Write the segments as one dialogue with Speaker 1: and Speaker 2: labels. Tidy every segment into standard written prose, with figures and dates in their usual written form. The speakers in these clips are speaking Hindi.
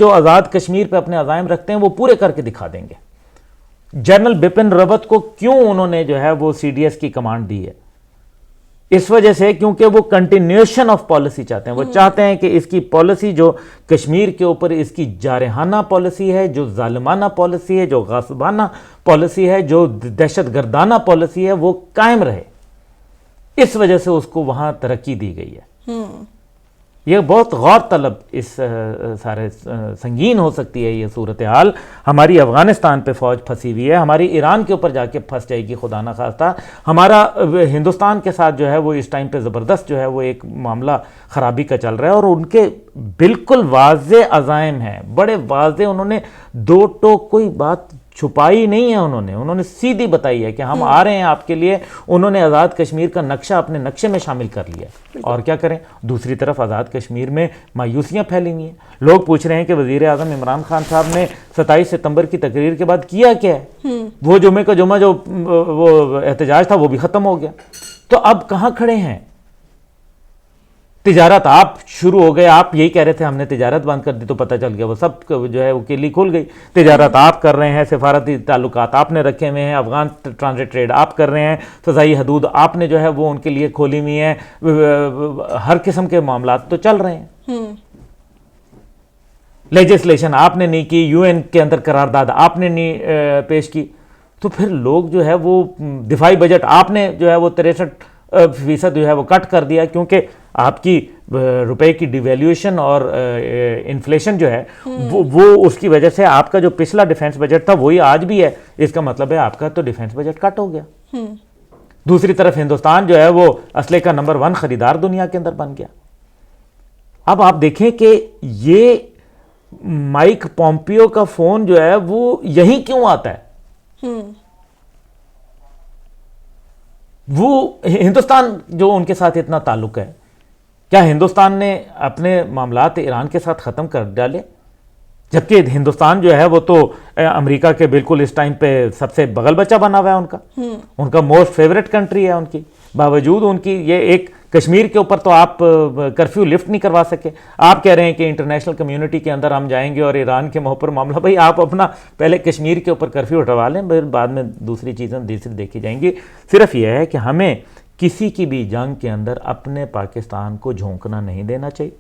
Speaker 1: जो आज़ाद कश्मीर पे अपने अज़ाइम रखते हैं वो पूरे करके दिखा देंगे। जनरल बिपिन रावत को क्यों उन्होंने जो है वो CDS की कमांड दी है? इस वजह से क्योंकि वो कंटिन्यूएशन ऑफ पॉलिसी चाहते हैं। वो चाहते हैं कि इसकी पॉलिसी जो कश्मीर के ऊपर इसकी जारहाना पॉलिसी है, जो जालिमाना पॉलिसी है, जो गासबाना पॉलिसी है, जो दहशतगर्दाना पॉलिसी है, वो कायम रहे। इस वजह से उसको वहां तरक्की दी गई है। यह बहुत गौर तलब इस सारे संगीन हो सकती है ये सूरत हाल। हमारी अफगानिस्तान पे फौज फंसी हुई है, हमारी ईरान के ऊपर जाके फंस जाएगी खुदा ना खास्ता। हमारा हिंदुस्तान के साथ जो है वो इस टाइम पे ज़बरदस्त जो है वो एक मामला ख़राबी का चल रहा है। और उनके बिल्कुल वाज़े अज़ाइम हैं, बड़े वाज़े। उन्होंने दो टोक कोई बात छुपाई नहीं है, उन्होंने सीधी बताई है कि हम आ रहे हैं आपके लिए। उन्होंने आज़ाद कश्मीर का नक्शा अपने नक्शे में शामिल कर लिया। और क्या करें, दूसरी तरफ आज़ाद कश्मीर में मायूसियां फैली हुई हैं। लोग पूछ रहे हैं कि वज़ीर आज़म इमरान खान साहब ने 27 सितंबर की तकरीर के बाद किया क्या है? वो जुमे का जुमा जो वो एहतजाज था वो भी ख़त्म हो गया। तो अब कहाँ खड़े हैं? तिजारत आप शुरू हो गए, आप यही कह रहे थे हमने तिजारत बंद कर दी, तो पता चल गया वो सब जो है वो किली खुल गई। तिजारत आप कर रहे हैं, सिफारती ताल्लुकात आपने रखे हुए हैं, अफगान ट्रांजिट ट्रेड आप कर रहे हैं, फ़ज़ाई हदूद आपने जो है वो उनके लिए खोली हुई हैं, हर किस्म के मामला तो चल रहे हैं। लेजिस्लेशन आपने नहीं की, UN के अंदर करारदाद आपने नहीं पेश की। तो फिर लोग जो है वो दिफाई बजट आपने जो है वो 63% जो है वो कट कर दिया, क्योंकि आपकी रुपए की डिवैल्यूएशन और इन्फ्लेशन जो है वो उसकी वजह से आपका जो पिछला डिफेंस बजट था वही आज भी है। इसका मतलब है आपका तो डिफेंस बजट कट हो गया। दूसरी तरफ हिंदुस्तान जो है वो असले का नंबर 1 खरीदार दुनिया के अंदर बन गया। अब आप देखें कि ये माइक पॉम्पियो का फोन जो है वो यहीं क्यों आता है? वो हिंदुस्तान जो उनके साथ इतना ताल्लुक है, क्या हिंदुस्तान ने अपने मामलात ईरान के साथ ख़त्म कर डाले? जबकि हिंदुस्तान जो है वो तो अमेरिका के बिल्कुल इस टाइम पे सबसे बगल बच्चा बना हुआ है उनका मोस्ट फेवरेट कंट्री है उनकी। बावजूद उनकी ये एक कश्मीर के ऊपर तो आप कर्फ्यू लिफ्ट नहीं करवा सके। आप कह रहे हैं कि इंटरनेशनल कम्युनिटी के अंदर हम जाएंगे और ईरान के मुँह पर मामला। भाई आप अपना पहले कश्मीर के ऊपर कर्फ्यू हटवा लें, फिर बाद में दूसरी चीज़ें देखी जाएंगी। सिर्फ यह है कि हमें किसी की भी जंग के अंदर अपने पाकिस्तान को झोंकना नहीं देना चाहिए,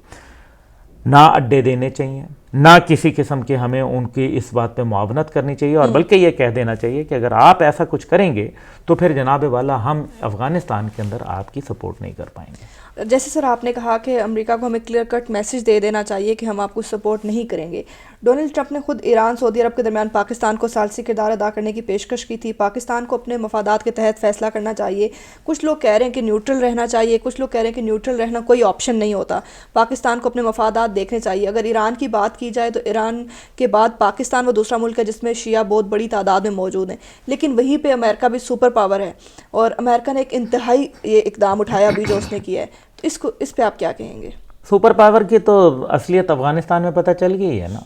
Speaker 1: ना अड्डे देने चाहिए, ना किसी किस्म के हमें उनकी इस बात पे मुआवनत करनी चाहिए। और बल्कि ये कह देना चाहिए कि अगर आप ऐसा कुछ करेंगे तो फिर जनाब वाला हम अफ़गानिस्तान के अंदर आपकी सपोर्ट नहीं कर पाएंगे।
Speaker 2: जैसे सर आपने कहा कि अमेरिका को हमें क्लियर कट मैसेज दे देना चाहिए कि हम आपको सपोर्ट नहीं करेंगे। डोनाल्ड ट्रंप ने खुद ईरान सऊदी अरब के दरमियान पाकिस्तान को सालसी किरदार अदा करने की पेशकश की थी। पाकिस्तान को अपने मफादात के तहत फैसला करना चाहिए। कुछ लोग कह रहे हैं कि न्यूट्रल रहना चाहिए, कुछ लोग कह रहे हैं कि न्यूट्रल रहना कोई ऑप्शन नहीं होता, पाकिस्तान को अपने मफादात देखने चाहिए। अगर ईरान की बात की जाए तो ईरान के बाद पाकिस्तान वो दूसरा मुल्क है जिसमें शिया बहुत बड़ी तादाद में मौजूद हैं, लेकिन वहीं पर अमेरिका भी सुपर पावर है और अमेरिका ने एक इंतहाई ये इकदाम उठाया अभी जो उसने किया है। तो इस पे आप क्या कहेंगे?
Speaker 1: सुपर पावर की तो असलियत अफगानिस्तान में पता चल गई है ना।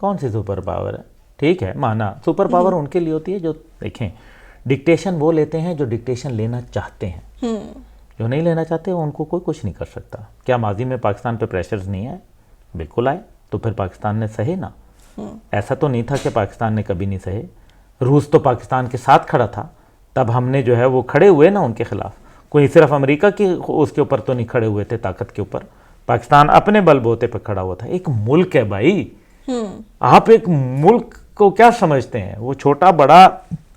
Speaker 1: कौन सी सुपर पावर है? ठीक है, माना सुपर पावर उनके लिए होती है जो, देखें, डिक्टेशन वो लेते हैं जो डिक्टेशन लेना चाहते हैं। जो नहीं लेना चाहते उनको कोई कुछ नहीं कर सकता। क्या माजी में पाकिस्तान पे प्रेशर्स नहीं आए? बिल्कुल आए। तो फिर पाकिस्तान ने सहे ना। ऐसा तो नहीं था कि पाकिस्तान ने कभी नहीं सहे। रूस तो पाकिस्तान के साथ खड़ा था, तब हमने जो है वो खड़े हुए ना उनके खिलाफ। कोई सिर्फ अमेरिका की उसके ऊपर तो नहीं खड़े हुए थे ताकत के ऊपर, पाकिस्तान अपने बलबूते पर खड़ा हुआ था। एक मुल्क है भाई, आप एक मुल्क को क्या समझते हैं? वो छोटा बड़ा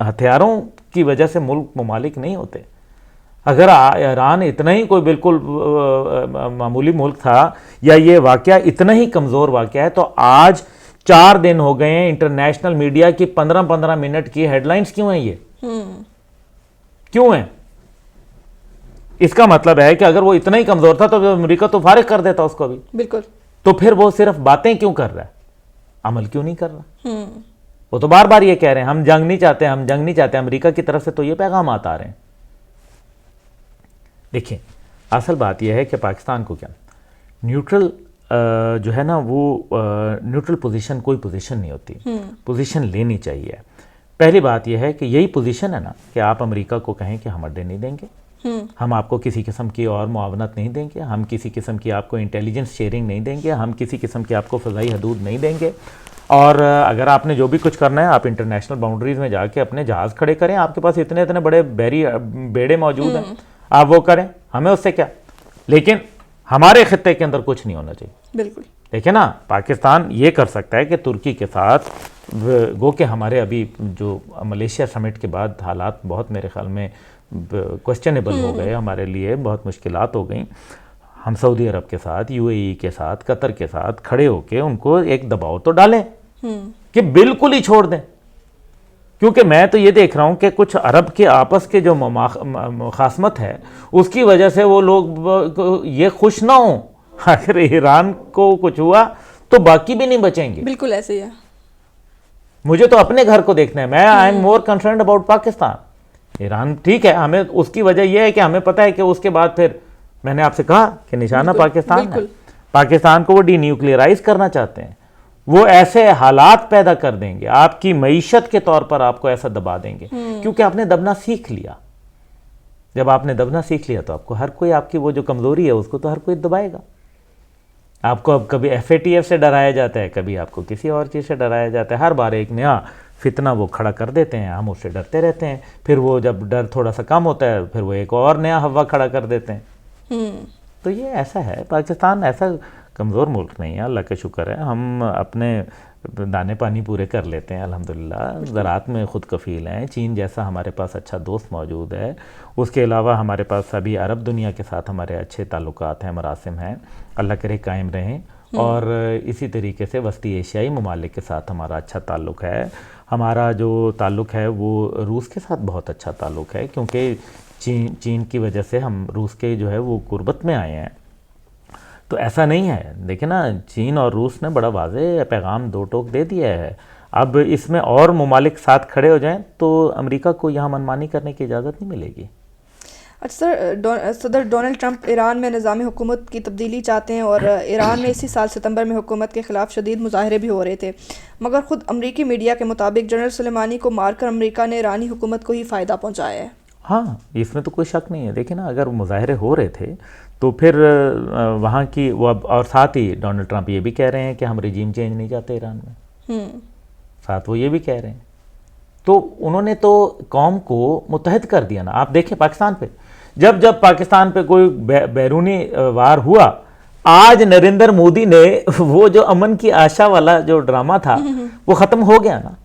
Speaker 1: हथियारों की वजह से मुल्क ममालिक नहीं होते। अगर ईरान इतना ही कोई बिल्कुल मामूली मुल्क था या ये वाकया इतना ही कमज़ोर वाकया है, तो आज 4 दिन हो गए हैं इंटरनेशनल मीडिया की 15-15 मिनट की हेडलाइंस क्यों हैं ये? क्यों है? इसका मतलब है कि अगर वो इतना ही कमजोर था तो अमेरिका तो फारिग कर देता उसको भी।
Speaker 2: बिल्कुल।
Speaker 1: तो फिर वो सिर्फ बातें क्यों कर रहा है, अमल क्यों नहीं कर रहा? वो तो बार बार ये कह रहे हैं हम जंग नहीं चाहते, हम जंग नहीं चाहते। अमेरिका की तरफ से तो ये पैगाम आता आ रहे हैं। देखिए, असल बात यह है कि पाकिस्तान को क्या न्यूट्रल जो है ना वो न्यूट्रल पोजीशन कोई पोजीशन नहीं होती, पोजीशन लेनी चाहिए। पहली बात यह है कि यही पोजीशन है ना कि आप अमेरिका को कहें कि हम अड्डे नहीं देंगे, हम आपको किसी किस्म की और मुआवनत नहीं देंगे, हम किसी किस्म की आपको इंटेलिजेंस शेयरिंग नहीं देंगे, हम किसी किस्म की आपको फ़ज़ाई हदूद नहीं देंगे। और अगर आपने जो भी कुछ करना है आप इंटरनेशनल बाउंड्रीज़ में जाके अपने जहाज़ खड़े करें, आपके पास इतने इतने बड़े बेड़े मौजूद हैं, आप वो करें, हमें उससे क्या। लेकिन हमारे खित्ते के अंदर कुछ नहीं होना चाहिए।
Speaker 2: बिल्कुल।
Speaker 1: देखिए ना, पाकिस्तान ये कर सकता है कि तुर्की के साथ गो के हमारे अभी जो मलेशिया समिट के बाद हालात बहुत मेरे ख्याल में क्वेश्चनेबल हो गए, हमारे लिए बहुत मुश्किलात हो गई। हम सऊदी अरब के साथ, यूएई के साथ, कतर के साथ खड़े होके उनको एक दबाव तो डालें कि बिल्कुल ही छोड़ दें। क्योंकि मैं तो ये देख रहा हूं कि कुछ अरब के आपस के जो मुखासमत है उसकी वजह से वो लोग ये खुश ना हो, अगर ईरान को कुछ हुआ तो बाकी भी नहीं बचेंगे।
Speaker 2: बिल्कुल ऐसे ही है।
Speaker 1: मुझे तो अपने घर को देखना है, मैं I am more concerned about Pakistan. Iran ठीक है, हमें उसकी वजह यह है कि हमें पता है कि उसके बाद फिर मैंने आपसे कहा कि निशाना पाकिस्तान है। पाकिस्तान को वो डीन्यूक्लियराइज करना चाहते हैं, वो ऐसे हालात पैदा कर देंगे, आपकी मईशत के तौर पर आपको ऐसा दबा देंगे, क्योंकि आपने दबना सीख लिया। जब आपने दबना सीख लिया तो आपको हर कोई, आपकी वो जो कमजोरी है उसको तो हर कोई दबाएगा। आपको अब कभी FATF से डराया जाता है, कभी आपको किसी और चीज़ से डराया जाता है, हर बार एक नया फितना वो खड़ा कर देते हैं, हम उससे डरते रहते हैं। फिर वो जब डर थोड़ा सा कम होता है फिर वो एक और नया हवा खड़ा कर देते हैं। तो ये ऐसा है, पाकिस्तान ऐसा कमज़ोर मुल्क नहीं है, अल्लाह का शुक्र है, हम अपने दाने पानी पूरे कर लेते हैं अल्हम्दुलिल्लाह, ज़राअत में ख़ुद कफ़ील हैं। चीन जैसा हमारे पास अच्छा दोस्त मौजूद है, उसके अलावा हमारे पास सभी अरब दुनिया के साथ हमारे अच्छे ताल्लुकात हैं, मरासिम हैं, अल्लाह करे कायम रहें। और इसी तरीके से वस्ती एशियाई ममालिक के साथ हमारा अच्छा ताल्लुक़ है। हमारा जो ताल्लुक़ है वो रूस के साथ बहुत अच्छा ताल्लुक़ है, क्योंकि चीन की वजह से हम रूस के जो है वो कुर्बत में आए हैं। तो ऐसा नहीं है, देखिए ना, चीन और रूस ने बड़ा वाज़ेह पैगाम दो टोक दे दिया है। अब इसमें और ममालिक साथ खड़े हो जाएं तो अमेरिका को यहाँ मनमानी करने की इजाज़त नहीं मिलेगी।
Speaker 2: अच्छा सर, सदर डोनाल्ड ट्रंप ईरान में निज़ामी हुकूमत की तब्दीली चाहते हैं और ईरान में इसी साल सितंबर में हुकूमत के ख़िलाफ़ शदीद मुजाहरे भी हो रहे थे, मगर ख़ुद अमरीकी मीडिया के मुताबिक जनरल सुलेमानी को मारकर अमरीका ने ईरानी हुकूमत को ही फ़ायदा पहुँचाया है।
Speaker 1: हाँ, इसमें तो कोई शक नहीं है। देखिए ना, अगर मुजाहरे हो रहे थे तो फिर वहाँ की वो, और साथ ही डोनाल्ड ट्रंप ये भी कह रहे हैं कि हम रिजीम चेंज नहीं चाहते ईरान में, साथ वो ये भी कह रहे हैं। तो उन्होंने तो कौम को मुत्तहद कर दिया ना। आप देखें पाकिस्तान पे, जब जब पाकिस्तान पे कोई बैरूनी वार हुआ, आज नरेंद्र मोदी ने वो जो अमन की आशा वाला जो ड्रामा था वो ख़त्म हो गया ना,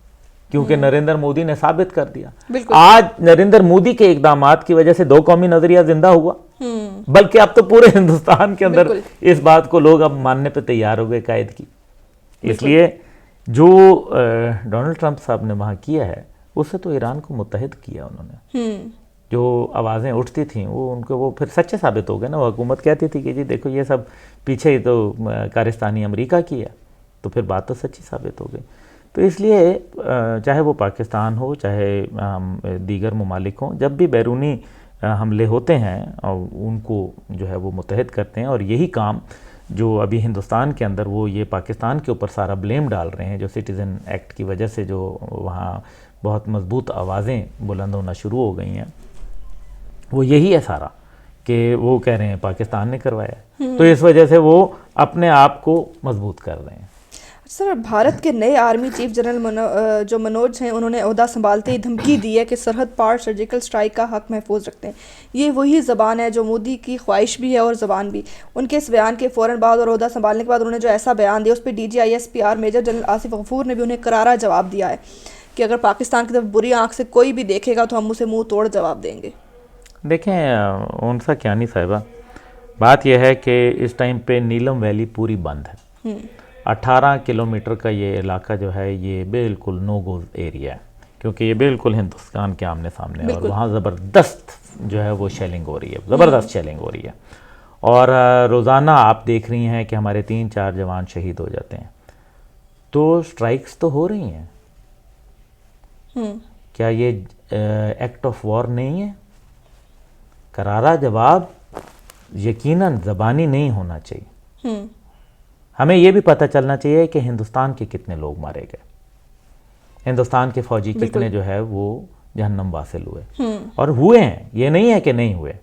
Speaker 1: क्योंकि नरेंद्र मोदी ने साबित कर दिया। आज नरेंद्र मोदी के इकदामात की वजह से दो कौमी नजरिया जिंदा हुआ, बल्कि अब तो पूरे हिंदुस्तान के अंदर इस बात को लोग अब मानने पे तैयार हो गए कायद की। इसलिए जो डोनाल्ड ट्रंप साहब ने वहाँ किया है उससे तो ईरान को मुत्तहिद किया उन्होंने। जो आवाज़ें उठती थी वो उनको वो फिर सच्चे साबित हो गए ना। वो हुकूमत कहती थी कि जी देखो ये सब पीछे ही तो कारिस्तानी अमेरिका की है, तो फिर बात तो सच्ची साबित हो गई। तो इसलिए चाहे वो पाकिस्तान हो चाहे दीगर ममालिक हों, जब भी बैरूनी हमले होते हैं और उनको जो है वो मुत्तहिद करते हैं। और यही काम जो अभी हिंदुस्तान के अंदर वो ये पाकिस्तान के ऊपर सारा ब्लेम डाल रहे हैं, जो सिटीज़न एक्ट की वजह से जो वहाँ बहुत मजबूत आवाज़ें बुलंद होना शुरू हो गई हैं, वो यही है सारा कि वो कह रहे हैं पाकिस्तान ने करवाया। तो इस वजह से वो अपने आप को मजबूत कर रहे हैं।
Speaker 2: सर, भारत के नए आर्मी चीफ जनरल जो मनोज हैं, उन्होंने ओहदा संभालते ही धमकी दी है कि सरहद पार सर्जिकल स्ट्राइक का हक महफूज रखते हैं। ये वही ज़बान है जो मोदी की ख्वाहिश भी है और ज़बान भी। उनके इस बयान के फ़ौरन बाद और ओहदा संभालने के बाद उन्होंने जो ऐसा बयान दिया उस पर DGISPR major general Asif Ghafoor ने भी उन्हें करारा जवाब दिया है कि अगर पाकिस्तान की तरफ बुरी आँख से कोई भी देखेगा तो हम उसे मुँह तोड़ जवाब देंगे।
Speaker 1: देखें उनसा क्या नहीं साहिबा, बात यह है कि इस टाइम पे नीलम वैली पूरी बंद है। 18 किलोमीटर का ये इलाका जो है ये बिल्कुल नो गो एरिया है, क्योंकि ये बिल्कुल हिंदुस्तान के आमने सामने है और वहाँ ज़बरदस्त जो है वो शेलिंग हो रही है, ज़बरदस्त शेलिंग हो रही है। और रोज़ाना आप देख रही हैं कि हमारे 3-4 जवान शहीद हो जाते हैं। तो स्ट्राइक्स तो हो रही हैं, क्या ये एक्ट ऑफ वॉर नहीं है? करारा जवाब यकीनन ज़बानी नहीं होना चाहिए। हमें यह भी पता चलना चाहिए कि हिंदुस्तान के कितने लोग मारे गए, हिंदुस्तान के फौजी कितने जो है वो जहन्नम वासिल हुए, और हुए हैं, ये नहीं है कि नहीं हुए।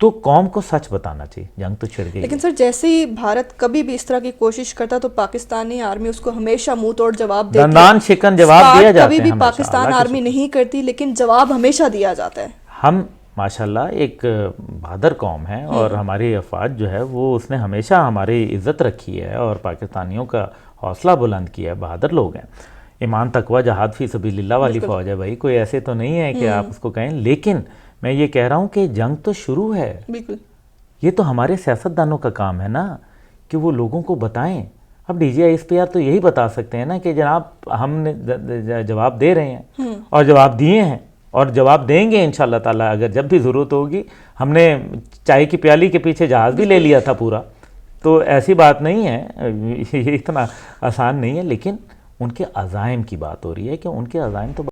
Speaker 1: तो कौम को सच बताना चाहिए, जंग तो छिड़ गई।
Speaker 2: लेकिन सर जैसे ही भारत कभी भी इस तरह की कोशिश करता तो पाकिस्तानी आर्मी उसको हमेशा मुंह तोड़ जवाब देती है।
Speaker 1: दंदान शिकन जवाब
Speaker 2: स्टार्ट
Speaker 1: दिया जाता
Speaker 2: कभी
Speaker 1: है
Speaker 2: भी
Speaker 1: हमेशा,
Speaker 2: पाकिस्तान
Speaker 1: अल्लाह की
Speaker 2: आर्मी नहीं करती, लेकिन जवाब हमेशा दिया जाता है।
Speaker 1: हम माशाल्लाह एक बहादुर कौम है और हमारी अफवाज जो है वो उसने हमेशा हमारी इज़्ज़त रखी है और पाकिस्तानियों का हौसला बुलंद किया है। बहादुर लोग हैं, ईमान तकवा जहाद फी सबीलिल्लाह वाली फ़ौज है भाई, कोई ऐसे तो नहीं है कि आप उसको कहें। लेकिन मैं ये कह रहा हूँ कि जंग तो शुरू है,
Speaker 2: बिल्कुल
Speaker 1: ये तो हमारे सियासतदानों का काम है ना कि वो लोगों को बताएं। अब DGISPR तो यही बता सकते हैं ना कि जनाब हमने जवाब दे रहे हैं और जवाब दिए हैं और जवाब देंगे इंशाल्लाह ताला, अगर जब भी ज़रूरत होगी। हमने चाय की प्याली के पीछे जहाज़ भी ले लिया था पूरा, तो ऐसी बात नहीं है, ये इतना आसान नहीं है। लेकिन उनके अज़ाइम की बात हो रही है कि उनके अज़ाइम तो